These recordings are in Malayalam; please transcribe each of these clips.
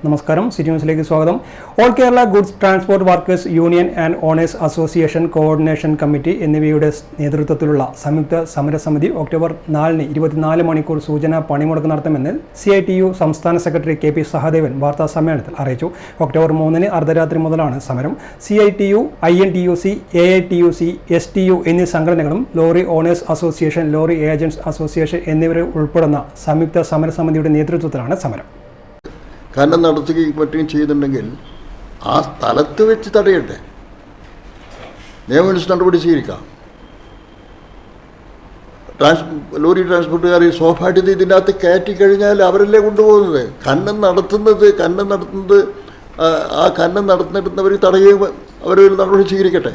നമസ്കാരം, സിറ്റി ന്യൂസിലേക്ക് സ്വാഗതം. All Kerala goods transport workers union and owners association coordination committee എന്നിവയുടെ നേതൃത്വത്തിലുള്ള സംയുക്ത സമരസമിതി ഒക്ടോബർ 4-ന് 24 മണിക്കൂർ സൂചന പണിമുടക്ക് നടത്തുമെന്ന് CITU സംസ്ഥാന സെക്രട്ടറി KP സഹദേവൻ വാർത്താ സമ്മേളനത്തിൽ അറിയിച്ചു. ഒക്ടോബർ 3-ന് അർദ്ധരാത്രി മുതലാണ് സമരം. CITU, INTUC, AITUC, STU എന്നീ സംഘടനകളും lorry owners association, lorry agents association എന്നിവരെ ഉൾപ്പെടുന്ന സംയുക്ത സമരസമിതിയുടെ നേതൃത്വത്തിലാണ് സമരം. ഖനനം നടത്തുകയും മറ്റും ചെയ്യുന്നുണ്ടെങ്കിൽ ആ സ്ഥലത്ത് വെച്ച് തടയട്ടെ, നിയമനുസരിച്ച് നടപടി സ്വീകരിക്കാം. ലോറി ട്രാൻസ്പോർട്ടുകാർ സ്വാഭാവികത ഇതിൻ്റെ അകത്ത് കയറ്റി കഴിഞ്ഞാൽ അവരല്ലേ കൊണ്ടുപോകുന്നത്. ഖനനം നടത്തുന്നത് ആ ഖനനം നടത്തുന്നവർ തടയുകയും അവരൊരു നടപടി സ്വീകരിക്കട്ടെ.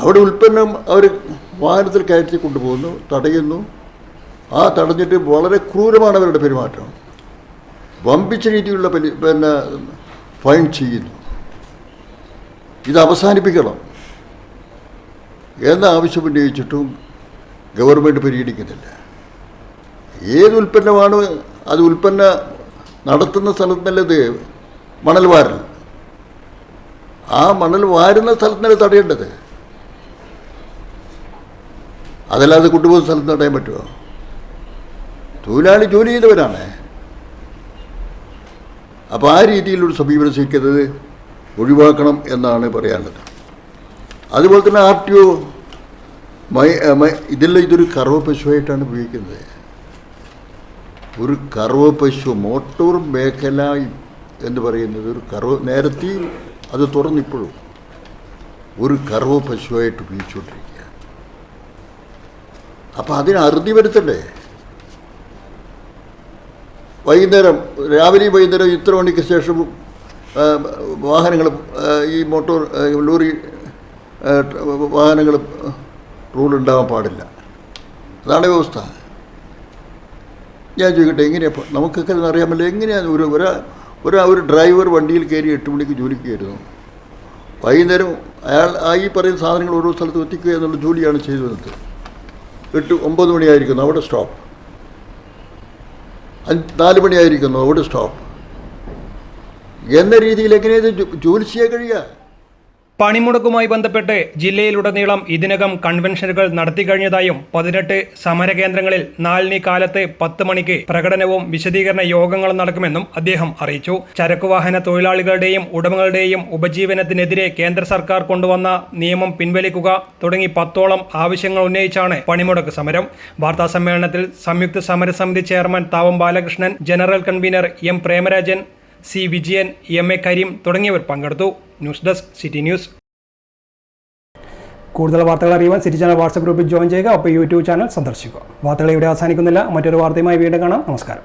അവിടെ ഉൽപ്പന്നം അവർ വാഹനത്തിൽ കയറ്റി കൊണ്ടുപോകുന്നു, തടയുന്നു. ആ തടഞ്ഞിട്ട് വളരെ ക്രൂരമാണ് അവരുടെ പെരുമാറ്റം. വമ്പിച്ച രീതിയിലുള്ള ഫൈൻ ചെയ്യുന്നു. ഇത് അവസാനിപ്പിക്കണം എന്ന ആവശ്യം ഉന്നയിച്ചിട്ടും ഗവൺമെൻറ് പരിഗണിക്കുന്നില്ല. ഏത് ഉൽപ്പന്നമാണ് അത് നടത്തുന്ന സ്ഥലത്തുനല്ലത് മണൽ വാരൽ. ആ മണൽ വാരുന്ന സ്ഥലത്തുനല്ല തടയേണ്ടത്. അതല്ലാതെ കൊണ്ടുപോകുന്ന സ്ഥലത്ത് തടയാൻ പറ്റുമോ? തൊഴിലാളി ജോലി ചെയ്തവരാണ്. അപ്പോൾ ആ രീതിയിലൊരു സമീപനം സ്വീകരിക്കുന്നത് ഒഴിവാക്കണം എന്നാണ് പറയാനുള്ളത്. അതുപോലെ തന്നെ RTO ഇതൊരു കറവ പശുവായിട്ടാണ് ഉപയോഗിക്കുന്നത്. ഒരു കറവ പശു, മോട്ടോർ മേഖല എന്ന് പറയുന്നത് ഒരു നേരത്തെ അത് തുറന്നിപ്പോഴും ഒരു കറവ പശുവായിട്ട് ഉപയോഗിച്ചുകൊണ്ടിരിക്കുക. അപ്പോൾ അതിന് അറുതി വരുത്തണ്ടേ? രാവിലെയും വൈകുന്നേരം ഇത്ര മണിക്ക് ശേഷം വാഹനങ്ങൾ, ഈ ലോറി വാഹനങ്ങൾ റൂൾ ഉണ്ടാകാൻ പാടില്ല. അതാണ് വ്യവസ്ഥ. ഞാൻ ചോദിക്കട്ടെ, എങ്ങനെയാണ് നമുക്കൊക്കെ അറിയാമല്ലോ, എങ്ങനെയാണ് ഒരു ഡ്രൈവർ വണ്ടിയിൽ കയറി 8 മണിക്ക് ജോലിക്ക് കയറുന്നു, വൈകുന്നേരം അയാൾ ഈ പറയുന്ന സാധനങ്ങൾ ഓരോ സ്ഥലത്ത് എത്തിക്കുക എന്നുള്ള ജോലിയാണ് ചെയ്തു വന്നത്. 8-9 മണിയായിരിക്കുന്നു അവിടെ സ്റ്റോപ്പ്, 4 മണിയായിരിക്കുന്നു അവിടെ സ്റ്റോപ്പ് എന്ന രീതിയിൽ എങ്ങനെയത് ജോലി ചെയ്യാൻ കഴിയുക? പണിമുടക്കുമായി ബന്ധപ്പെട്ട് ജില്ലയിലുടനീളം ഇതിനകം കൺവെൻഷനുകൾ നടത്തിക്കഴിഞ്ഞതായും 18 സമരകേന്ദ്രങ്ങളിൽ 4-ന് കാലത്ത് 10 മണിക്ക് പ്രകടനവും വിശദീകരണ യോഗങ്ങളും നടക്കുമെന്നും അദ്ദേഹം അറിയിച്ചു. ചരക്കുവാഹന തൊഴിലാളികളുടെയും ഉടമകളുടെയും ഉപജീവനത്തിനെതിരെ കേന്ദ്ര സർക്കാർ കൊണ്ടുവന്ന നിയമം പിൻവലിക്കുക തുടങ്ങി 10ഓളം ആവശ്യങ്ങൾ ഉന്നയിച്ചാണ് പണിമുടക്ക് സമരം. വാർത്താ സമ്മേളനത്തിൽ സംയുക്ത സമരസമിതി chairman Thavam Balakrishnan, general convener M Premarajan, C Vijayan, MA Kareem തുടങ്ങിയവർ പങ്കെടുത്തു. News desk, city news. കൂടുതൽ വാർത്തകൾ അറിയുവാൻ സിറ്റി ചാനൽ വാട്സ്ആപ്പ് ഗ്രൂപ്പിൽ ജോയിൻ ചെയ്യുക. അപ്പോൾ YouTube ചാനൽ സന്ദർശിക്കുക. വാർത്തകൾ ഇവിടെ അവസാനിക്കുന്നില്ല. മറ്റൊരു വാർത്തയുമായി വീണ്ടും കാണാം. നമസ്കാരം.